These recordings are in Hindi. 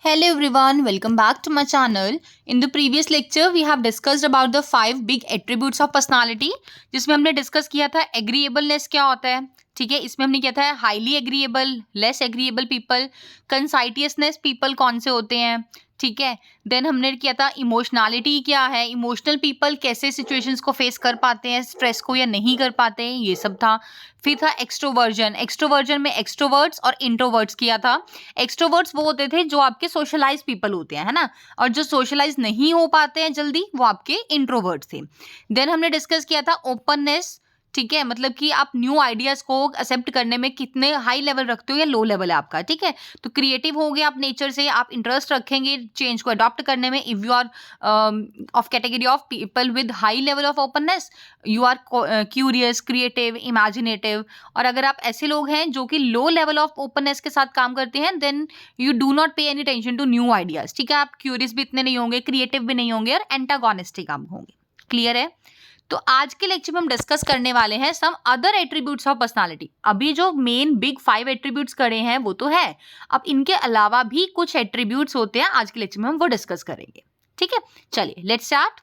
Hello everyone, welcome back to my channel. In the previous lecture, we have discussed about the 5 big attributes of personality, जिसमें हमने डिस्कस किया था एग्रीएबलनेस क्या होता है. ठीक है, इसमें हमने किया था highly agreeable, less agreeable people, conscientiousness people कौन से होते हैं. ठीक है, देन हमने किया था इमोशनैलिटी क्या है, इमोशनल पीपल कैसे सिचुएशंस को फेस कर पाते हैं, स्ट्रेस को या नहीं कर पाते हैं, ये सब था. फिर था एक्सट्रोवर्जन. एक्सट्रोवर्जन में एक्सट्रोवर्ट्स और इंट्रोवर्ट्स किया था. एक्सट्रोवर्ट्स वो होते थे जो आपके सोशलाइज पीपल होते हैं, है ना, और जो सोशलाइज नहीं हो पाते हैं जल्दी वो आपके इंट्रोवर्ट्स थे. देन हमने डिस्कस किया था ओपननेस. ठीक है, मतलब कि आप न्यू आइडियाज को एक्सेप्ट करने में कितने हाई लेवल रखते हो या लो लेवल है आपका. ठीक है, तो क्रिएटिव हो गए आप नेचर से, आप इंटरेस्ट रखेंगे चेंज को अडॉप्ट करने में. If you are of category of people with high level of openness, you are curious, creative, imaginative. और अगर आप ऐसे लोग हैं जो कि लो लेवल ऑफ ओपननेस के साथ काम करते हैं, then you do not pay any tension to new ideas. ठीक है, आप क्यूरियस भी इतने नहीं होंगे, क्रिएटिव भी नहीं होंगे और एंटागोनिस्टिक आप होंगे. क्लियर है. तो आज के लेक्चर में हम डिस्कस करने वाले हैं some other attributes of personality. अभी जो मेन बिग 5 एट्रीब्यूट्स करे हैं वो तो है, अब इनके अलावा भी कुछ एट्रीब्यूट्स होते हैं, आज के लेक्चर में हम वो डिस्कस करेंगे. ठीक है, चलिए let's start.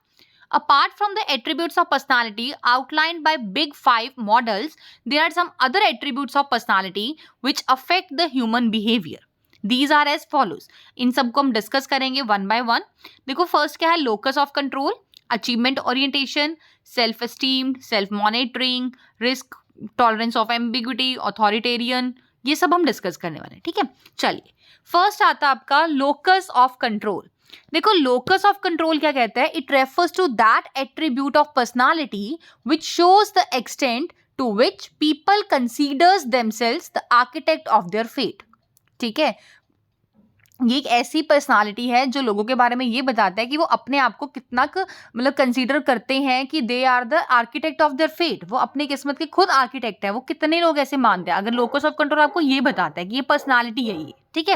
Apart from the attributes of personality outlined by big 5 models, there are some other attributes of personality which affect the human behavior. These are as follows. इन सबको हम डिस्कस करेंगे वन बाय वन. देखो फर्स्ट क्या है, locus of control, achievement orientation, self esteem, self monitoring, risk tolerance of ambiguity, authoritarian, ये सब हम डिस्कस करने वाले हैं. ठीक है, चलिए फर्स्ट आता है आपका लोकस ऑफ कंट्रोल. देखो लोकस ऑफ कंट्रोल क्या कहता है, it refers to that attribute of personality which shows the extent to which people considers themselves the architect of their fate. ठीक है, ये एक ऐसी पर्सनालिटी है जो लोगों के बारे में ये बताता है कि वो अपने आप को कितना मतलब कंसीडर करते हैं कि they are the architect of their fate, वो अपनी किस्मत के खुद आर्किटेक्ट है. वो कितने लोग ऐसे मानते हैं, अगर लोकस ऑफ कंट्रोल आपको ये बताता है कि ये पर्सनालिटी है ये. ठीक है,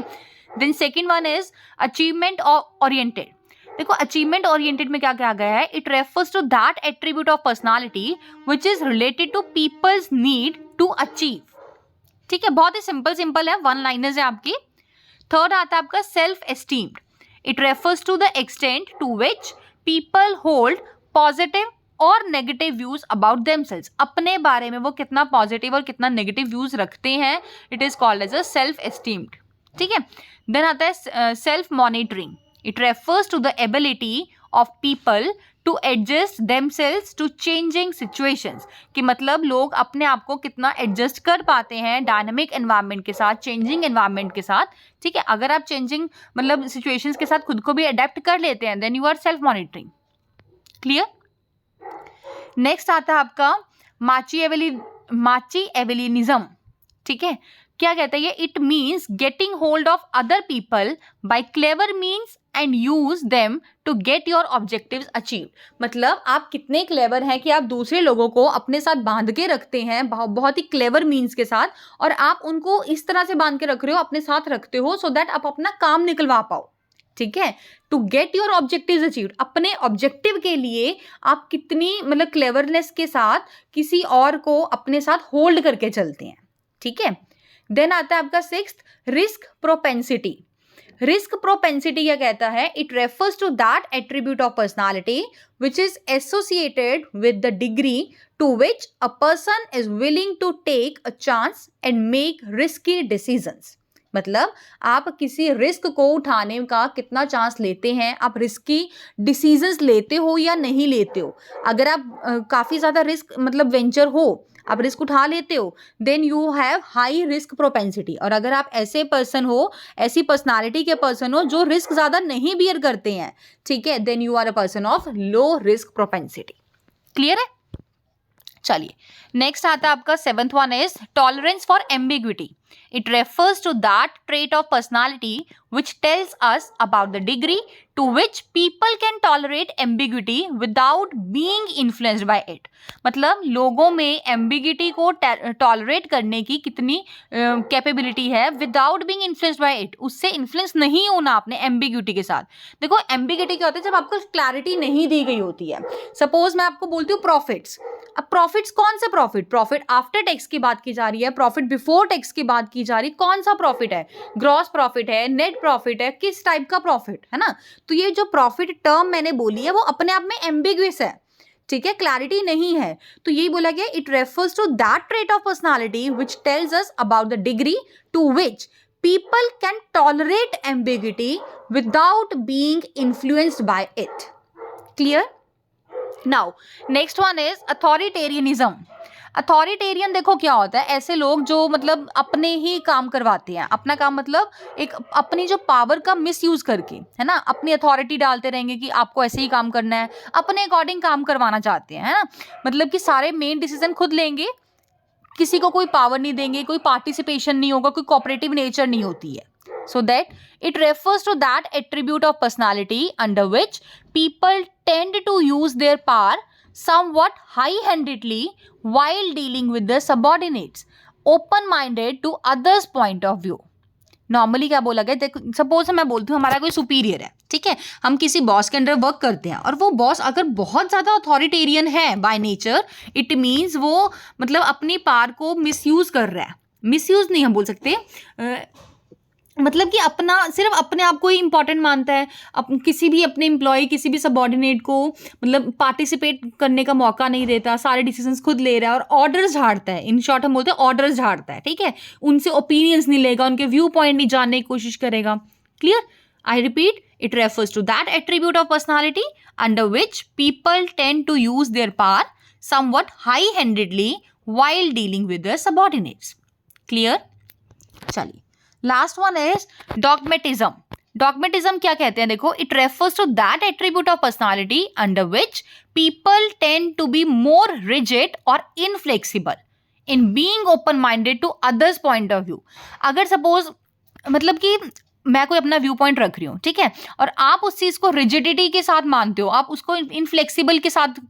then second one is achievement oriented. देखो अचीवमेंट ओरिएंटेड में क्या क्या गया है, it refers to that attribute of personality which is related to people's need to achieve. ठीक है, बहुत ही सिंपल है, वन लाइनर्स है आपकी. थर्ड आता है आपका self esteemed. It refers to the extent to which people hold positive और नेगेटिव व्यूज अबाउट देमसेल्व्स. अपने बारे में वो कितना पॉजिटिव और कितना नेगेटिव व्यूज रखते हैं, it is called as a self esteemed. ठीक है, देन आता है self monitoring. It refers to the ability of people to adjust themselves to changing situations, कि मतलब लोग अपने आप को कितना एडजस्ट कर पाते हैं डायनामिक एनवायरनमेंट के साथ, चेंजिंग एनवायरनमेंट के साथ. ठीक है, अगर आप चेंजिंग मतलब सिचुएशंस के साथ खुद को भी अडेप्ट कर लेते हैं, then you are self monitoring. Clear. Next आता है आपका माचिएवेलिनिज्म. ठीक है, क्या कहता है ये, it means getting hold of other people by clever means and use them to get your objectives achieve. मतलब आप कितने क्लेवर हैं कि आप दूसरे लोगों को अपने साथ बांध के रखते हैं बहुत ही क्लेवर मीन्स के साथ, और आप उनको इस तरह से बांध के रख रहे हो, अपने साथ रखते हो सो दैट आप अपना काम निकलवा पाओ. ठीक है, to get your objectives achieved, अपने ऑब्जेक्टिव के लिए आप कितनी मतलब क्लेवरनेस के साथ किसी और को अपने साथ होल्ड करके चलते हैं. ठीक है, देन आता है आपका sixth risk propensity. Risk propensity क्या कहता है, it refers to that attribute of personality which is associated with the degree to which a person is willing to take a chance and make risky decisions. मतलब आप किसी रिस्क को उठाने का कितना चांस लेते हैं, आप रिस्की डिसीजंस लेते हो या नहीं लेते हो. अगर आप काफ़ी ज़्यादा रिस्क मतलब वेंचर हो, आप रिस्क उठा लेते हो, then you have high risk propensity. और अगर आप ऐसे पर्सन हो, ऐसी पर्सनालिटी के पर्सन हो जो रिस्क ज़्यादा नहीं बियर करते हैं, ठीक है, then you are a person of low risk propensity. Clear है. चलिए नेक्स्ट आता है आपका seventh one is tolerance for ambiguity. It refers to that trait of personality which tells us about the degree to which people can tolerate ambiguity without being influenced by it. मतलब लोगों में ambiguity को टॉलरेट करने की कितनी कैपेबिलिटी है without being influenced by it, उससे इन्फ्लुएंस नहीं होना आपने ambiguity के साथ. देखो ambiguity क्या होता है, जब आपको क्लैरिटी नहीं दी गई होती है. सपोज मैं आपको बोलती हूँ प्रॉफिट्स, अब प्रॉफिट्स कौन से प्रॉफिट आफ्टर टैक्स की बात की जा रही है, प्रॉफिट बिफोर टैक्स की बात की जा रही है, कौन सा प्रॉफिट है, ग्रॉस प्रॉफिट है, नेट प्रॉफिट है, किस टाइप का प्रॉफिट है ना। तो ये जो प्रॉफिट टर्म मैंने बोली है वो अपने आप में एम्बिग्युअस है, ठीक है, क्लैरिटी नहीं है। तो यही बोला गया, it refers to that trait of personality which tells us about the degree to which people can tolerate ambiguity without being influenced by it. Clear? Now next one is authoritarianism. Authoritarian देखो क्या होता है, ऐसे लोग जो मतलब अपने ही काम करवाते हैं, अपना काम मतलब एक अपनी जो पावर का मिसयूज करके, है ना, अपनी अथॉरिटी डालते रहेंगे कि आपको ऐसे ही काम करना है, अपने अकॉर्डिंग काम करवाना चाहते हैं, है ना, मतलब कि सारे मेन डिसीजन खुद लेंगे, किसी को कोई पावर नहीं देंगे, कोई पार्टिसिपेशन नहीं होगा, कोई कोऑपरेटिव नेचर नहीं होती है. So that it refers to that attribute of personality under which people tend to use their power somewhat high-handedly while dealing with their subordinates, open-minded to others' point of view. Normally क्या बोला गया, देखो सपोज मैं बोलती हूँ हमारा कोई सुपीरियर है, ठीक है, हम किसी बॉस के अंडर वर्क करते हैं और वो बॉस अगर बहुत ज़्यादा अथॉरिटेरियन है बाय नेचर, इट मीन्स वो मतलब अपनी पावर को मिसयूज कर रहा है, मिसयूज नहीं हम बोल सकते, मतलब कि अपना सिर्फ अपने आप को ही इंपॉर्टेंट मानता है, किसी भी अपने एम्प्लॉय, किसी भी सबऑर्डिनेट को मतलब पार्टिसिपेट करने का मौका नहीं देता, सारे डिसीजंस खुद ले रहा है और ऑर्डर्स झाड़ता है, इन शॉर्ट हम बोलते हैं ऑर्डर्स झाड़ता है, ठीक है, उनसे ओपिनियंस नहीं लेगा, उनके व्यू पॉइंट नहीं जानने की कोशिश करेगा. Clear? I repeat, it refers to that attribute of personality under which people tend to use their power somewhat high handedly while dealing with their subordinates. Clear? चलिए, last one is dogmatism. Dogmatism क्या कहते हैं, देखो, it refers to that attribute of personality under which people tend to be more rigid और inflexible in being open minded to others point of view. अगर सपोज मतलब कि मैं कोई अपना व्यू पॉइंट रख रही हूँ, ठीक है, और आप उस चीज को रिजिडिटी के साथ मानते हो, आप उसको इनफ्लेक्सिबल के साथ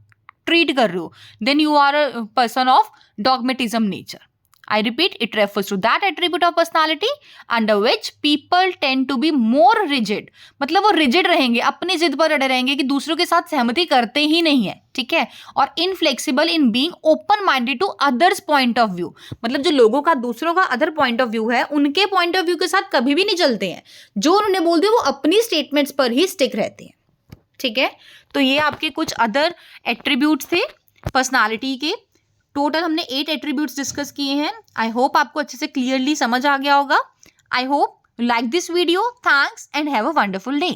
ट्रीट कर रहे हो, then you are a person of dogmatism nature. I repeat, it refers to that attribute of personality under which people tend to be more rigid. मतलब वो rigid रहेंगे, अपनी जिद पर अड़े रहेंगे कि दूसरों के साथ सहमति करते ही नहीं है, ठीक है, और inflexible in being open minded to others point of view. मतलब जो लोगों का, दूसरों का अदर पॉइंट ऑफ व्यू है, उनके पॉइंट ऑफ व्यू के साथ कभी भी नहीं चलते हैं, जो उन्होंने बोल दिया वो अपनी स्टेटमेंट्स पर ही स्टिक रहते हैं, ठीक है. तो ये आपके कुछ अदर एट्रीब्यूट्स थे पर्सनालिटी के. टोटल हमने 8 एट्रीब्यूट्स डिस्कस किए हैं. आई होप आपको अच्छे से क्लियरली समझ आ गया होगा. I hope you like this video. Thanks and have a wonderful day.